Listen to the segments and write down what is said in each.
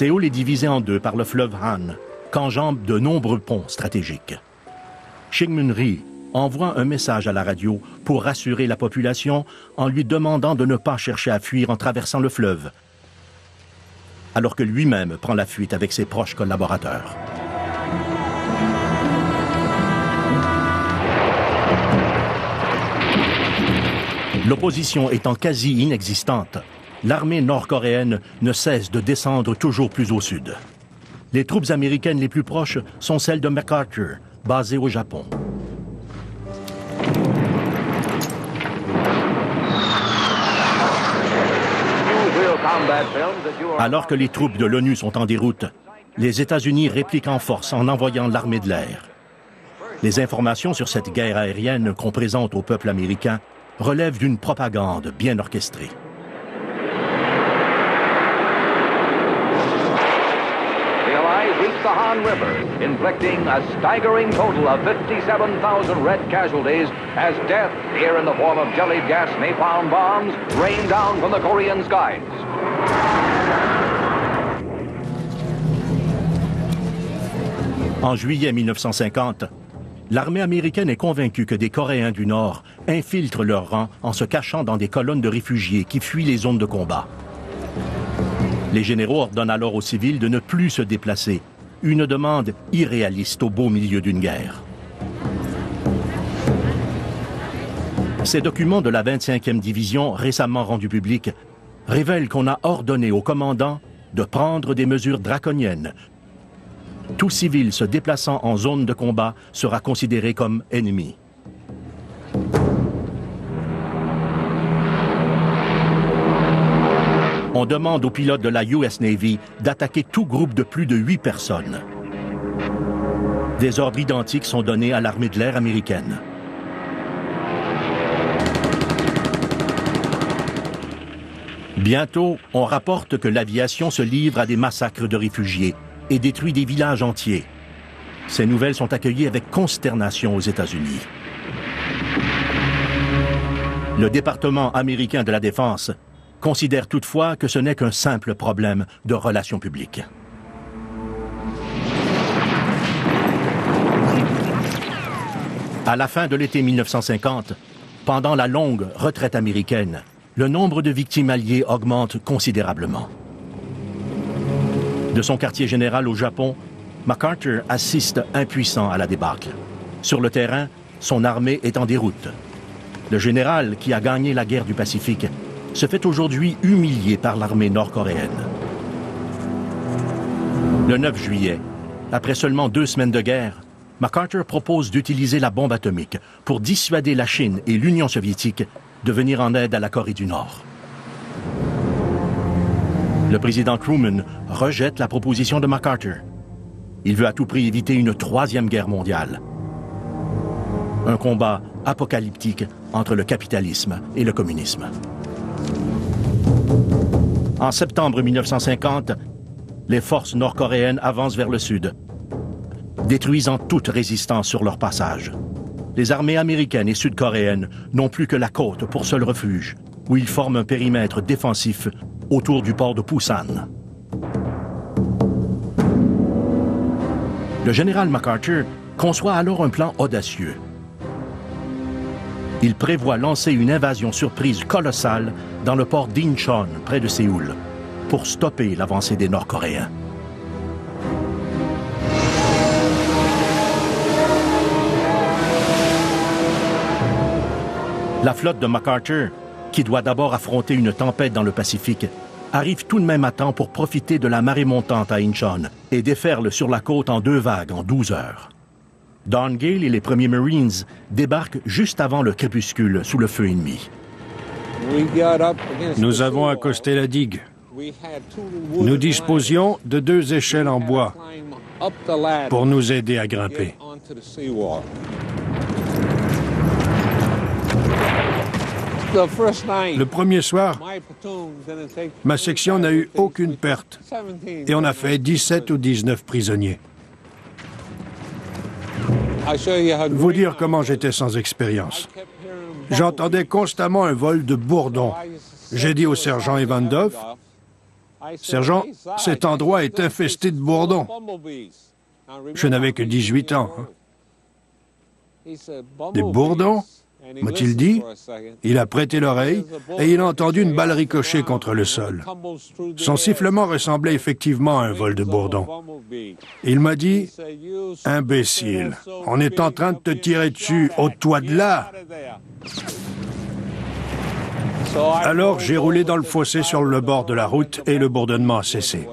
Séoul est divisée en deux par le fleuve Han, qu'enjambent de nombreux ponts stratégiques. Syngman-rhee envoie un message à la radio pour rassurer la population en lui demandant de ne pas chercher à fuir en traversant le fleuve, alors que lui-même prend la fuite avec ses proches collaborateurs. L'opposition étant quasi inexistante, l'armée nord-coréenne ne cesse de descendre toujours plus au sud. Les troupes américaines les plus proches sont celles de MacArthur, basées au Japon. Alors que les troupes de l'ONU sont en déroute, les États-Unis répliquent en force en envoyant l'armée de l'air. Les informations sur cette guerre aérienne qu'on présente au peuple américain relèvent d'une propagande bien orchestrée. The Allies reached the Han River, inflicting a staggering total of 57,000 red casualties as death, here in the form of jellied gas napalm bombs, rained down from the Korean skies. En juillet 1950, l'armée américaine est convaincue que des Coréens du Nord infiltrent leurs rangs en se cachant dans des colonnes de réfugiés qui fuient les zones de combat. Les généraux ordonnent alors aux civils de ne plus se déplacer, une demande irréaliste au beau milieu d'une guerre. Ces documents de la 25e division, récemment rendus publics, révèlent qu'on a ordonné au commandant de prendre des mesures draconiennes. Tout civil se déplaçant en zone de combat sera considéré comme ennemi. On demande aux pilotes de la US Navy d'attaquer tout groupe de plus de 8 personnes. Des ordres identiques sont donnés à l'armée de l'air américaine. Bientôt, on rapporte que l'aviation se livre à des massacres de réfugiés et détruit des villages entiers. Ces nouvelles sont accueillies avec consternation aux États-Unis. Le département américain de la Défense considère toutefois que ce n'est qu'un simple problème de relations publiques. À la fin de l'été 1950, pendant la longue retraite américaine, le nombre de victimes alliées augmente considérablement. De son quartier général au Japon, MacArthur assiste impuissant à la débâcle. Sur le terrain, son armée est en déroute. Le général qui a gagné la guerre du Pacifique se fait aujourd'hui humilier par l'armée nord-coréenne. Le 9 juillet, après seulement 2 semaines de guerre, MacArthur propose d'utiliser la bombe atomique pour dissuader la Chine et l'Union soviétique de venir en aide à la Corée du Nord. Le président Truman rejette la proposition de MacArthur. Il veut à tout prix éviter une 3e guerre mondiale. Un combat apocalyptique entre le capitalisme et le communisme. En septembre 1950, les forces nord-coréennes avancent vers le sud, détruisant toute résistance sur leur passage. Les armées américaines et sud-coréennes n'ont plus que la côte pour seul refuge, où ils forment un périmètre défensif autour du port de Pusan. Le général MacArthur conçoit alors un plan audacieux. Il prévoit lancer une invasion surprise colossale dans le port d'Incheon, près de Séoul, pour stopper l'avancée des Nord-Coréens. La flotte de MacArthur, qui doit d'abord affronter une tempête dans le Pacifique, arrive tout de même à temps pour profiter de la marée montante à Incheon et déferle sur la côte en 2 vagues en 12 heures. Don Gale et les premiers Marines débarquent juste avant le crépuscule sous le feu ennemi. Nous avons accosté la digue. Nous disposions de 2 échelles en bois pour nous aider à grimper. Le premier soir, ma section n'a eu aucune perte et on a fait 17 ou 19 prisonniers. Vous dire comment j'étais sans expérience. J'entendais constamment un vol de bourdons. J'ai dit au sergent Evandov, « Sergent, cet endroit est infesté de bourdons. » Je n'avais que 18 ans. Des bourdons, m'a-t-il dit. Il a prêté l'oreille et il a entendu une balle ricocher contre le sol. Son sifflement ressemblait effectivement à un vol de bourdons. Il m'a dit « Imbécile, on est en train de te tirer dessus, ôte-toi de là !» Alors j'ai roulé dans le fossé sur le bord de la route et le bourdonnement a cessé.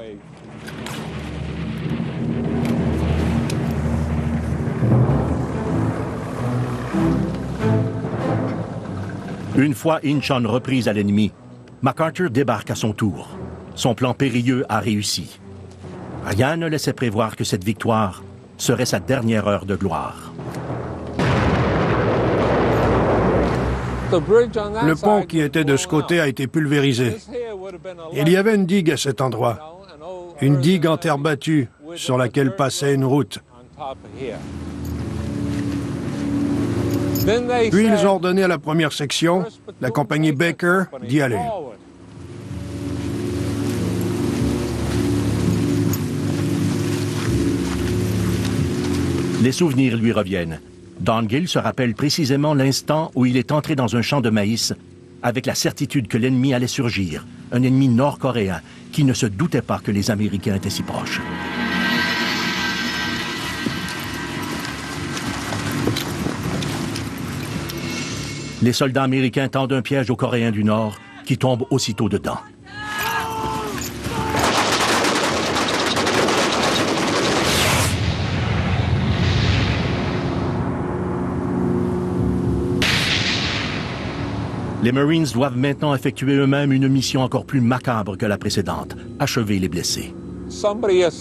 Une fois Inchon reprise à l'ennemi, MacArthur débarque à son tour. Son plan périlleux a réussi. Rien ne laissait prévoir que cette victoire serait sa dernière heure de gloire. Le pont qui était de ce côté a été pulvérisé. Il y avait une digue à cet endroit. Une digue en terre battue sur laquelle passait une route. Puis ils ont ordonné à la première section, la compagnie Baker, d'y aller. Les souvenirs lui reviennent. Don Gill se rappelle précisément l'instant où il est entré dans un champ de maïs avec la certitude que l'ennemi allait surgir, un ennemi nord-coréen qui ne se doutait pas que les Américains étaient si proches. Les soldats américains tendent un piège aux Coréens du Nord qui tombent aussitôt dedans. Les Marines doivent maintenant effectuer eux-mêmes une mission encore plus macabre que la précédente, achever les blessés.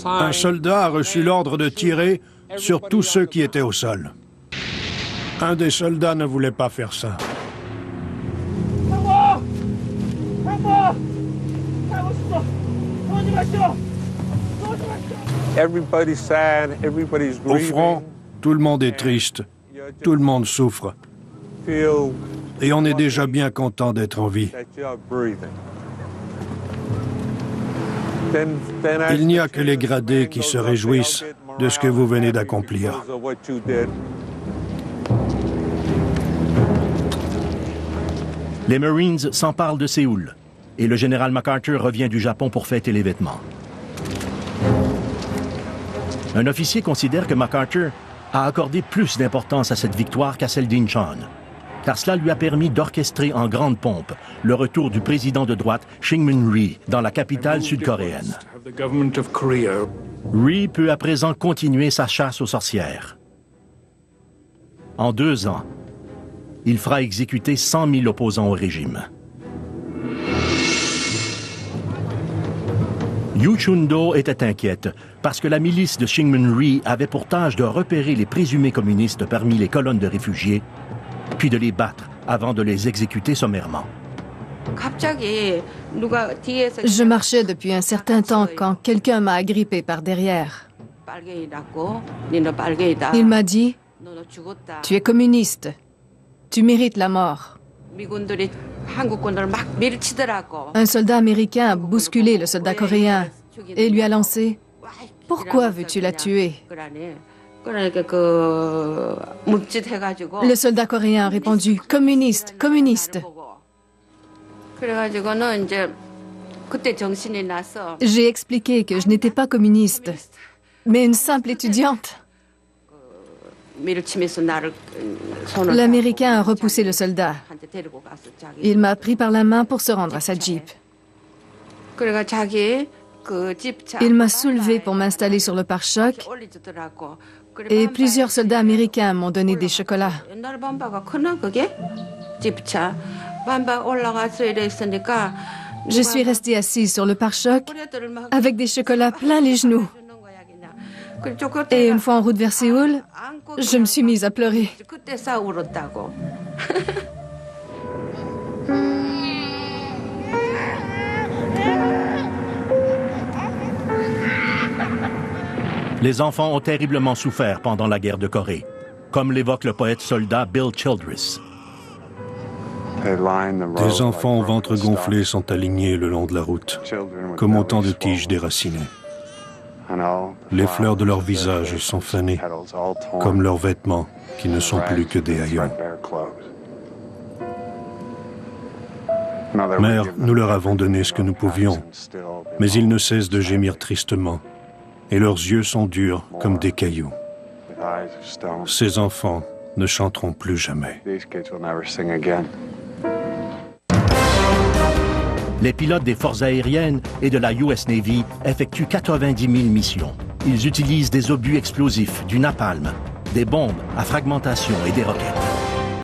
Un soldat a reçu l'ordre de tirer sur tous ceux qui étaient au sol. Un des soldats ne voulait pas faire ça. Au front, tout le monde est triste. Tout le monde souffre. Et on est déjà bien content d'être en vie. Il n'y a que les gradés qui se réjouissent de ce que vous venez d'accomplir. Les Marines s'emparent de Séoul et le général MacArthur revient du Japon pour fêter l'événement. Un officier considère que MacArthur a accordé plus d'importance à cette victoire qu'à celle d'Inchon, car cela lui a permis d'orchestrer en grande pompe le retour du président de droite Syngman Rhee dans la capitale sud-coréenne. Rhee peut à présent continuer sa chasse aux sorcières. En 2 ans, il fera exécuter 100 000 opposants au régime. Yu Chun-do était inquiète parce que la milice de Syngman Rhee avait pour tâche de repérer les présumés communistes parmi les colonnes de réfugiés, puis de les battre avant de les exécuter sommairement. Je marchais depuis un certain temps quand quelqu'un m'a agrippé par derrière. Il m'a dit « Tu es communiste. Tu mérites la mort. » Un soldat américain a bousculé le soldat coréen et lui a lancé « Pourquoi veux-tu la tuer ?» Le soldat coréen a répondu « Communiste, communiste !» J'ai expliqué que je n'étais pas communiste, mais une simple étudiante. L'Américain a repoussé le soldat. Il m'a pris par la main pour se rendre à sa Jeep. Il m'a soulevé pour m'installer sur le pare-choc et plusieurs soldats américains m'ont donné des chocolats. Je suis restée assise sur le pare-choc avec des chocolats plein les genoux. Et une fois en route vers Séoul, je me suis mise à pleurer. Les enfants ont terriblement souffert pendant la guerre de Corée, comme l'évoque le poète soldat Bill Childress. Des enfants au ventre gonflé sont alignés le long de la route, comme autant de tiges déracinées. Les fleurs de leur visage sont fanées, comme leurs vêtements, qui ne sont plus que des haillons. Mère, nous leur avons donné ce que nous pouvions, mais ils ne cessent de gémir tristement, et leurs yeux sont durs comme des cailloux. Ces enfants ne chanteront plus jamais. Les pilotes des forces aériennes et de la US Navy effectuent 90 000 missions. Ils utilisent des obus explosifs, du napalm, des bombes à fragmentation et des roquettes.